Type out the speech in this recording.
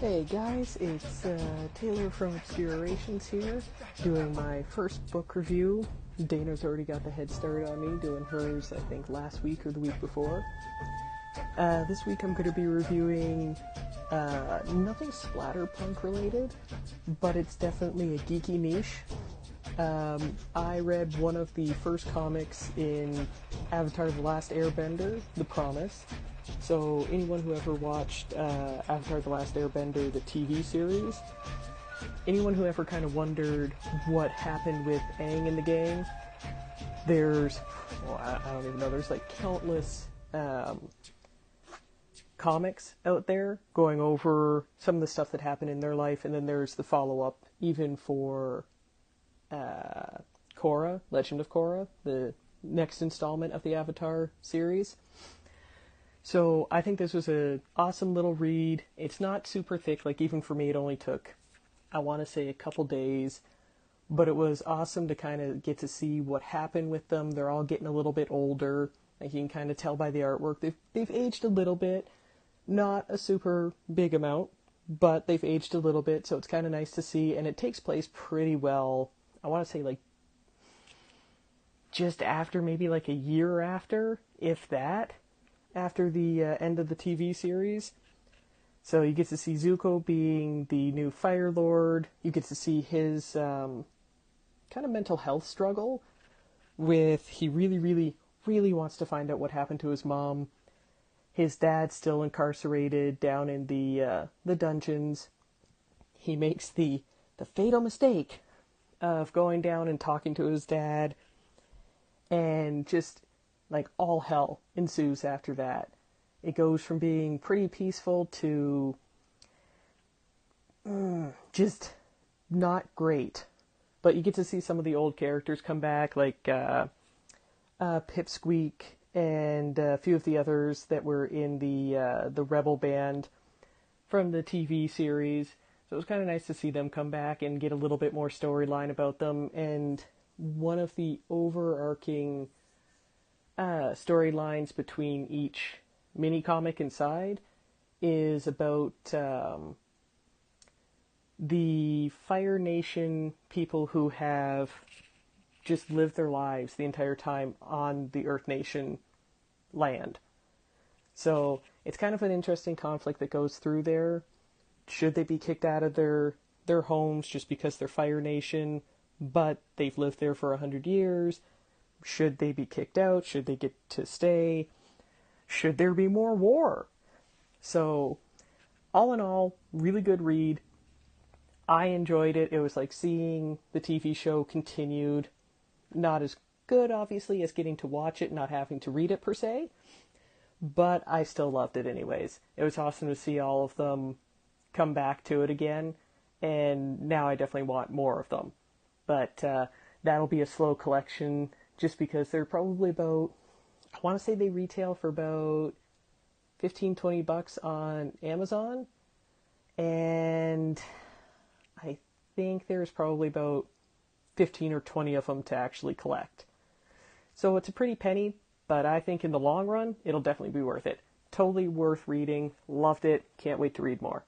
Hey guys, it's Taylor from Obscure Orations here, doing my first book review. Dana's already got the head start on me, doing hers, I think, last week or the week before. This week I'm going to be reviewing nothing splatterpunk related, but it's definitely a geeky niche. I read one of the first comics in Avatar: The Last Airbender, The Promise. So anyone who ever watched Avatar: The Last Airbender, the TV series, anyone who ever kind of wondered what happened with Aang and the gang, there's, well, I don't even know, there's like countless comics out there going over some of the stuff that happened in their life, and then there's the follow-up even for Korra, Legend of Korra, the next installment of the Avatar series. So I think this was an awesome little read. It's not super thick, like even for me it only took, I want to say, a couple days, but it was awesome to kind of get to see what happened with them. They're all getting a little bit older. Like you can kind of tell by the artwork. They've aged a little bit, not a super big amount, but they've aged a little bit, so it's kind of nice to see, and it takes place pretty well. I want to say like just after, maybe like a year after, if that, after the end of the TV series. So you get to see Zuko being the new Fire Lord. You get to see his kind of mental health struggle with, he really, really, really wants to find out what happened to his mom. His dad's still incarcerated down in the dungeons. He makes the fatal mistake of going down and talking to his dad, and just like all hell ensues after that. It goes from being pretty peaceful to just not great. But you get to see some of the old characters come back, like Pipsqueak and a few of the others that were in the Rebel band from the TV series. So it was kind of nice to see them come back and get a little bit more storyline about them. And one of the overarching storylines between each mini comic inside is about the Fire Nation people who have just lived their lives the entire time on the Earth Nation land. So it's kind of an interesting conflict that goes through there. Should they be kicked out of their homes just because they're Fire Nation, but they've lived there for 100 years? Should they be kicked out? Should they get to stay? Should there be more war? So, all in all, really good read. I enjoyed it. It was like seeing the TV show continued. Not as good, obviously, as getting to watch it, not having to read it per se, but I still loved it anyways. It was awesome to see all of them come back to it again, and now I definitely want more of them. But that'll be a slow collection, just because they're probably about, I want to say they retail for about $15-20 on Amazon, and I think there's probably about 15 or 20 of them to actually collect. So it's a pretty penny, but I think in the long run, it'll definitely be worth it. Totally worth reading. Loved it. Can't wait to read more.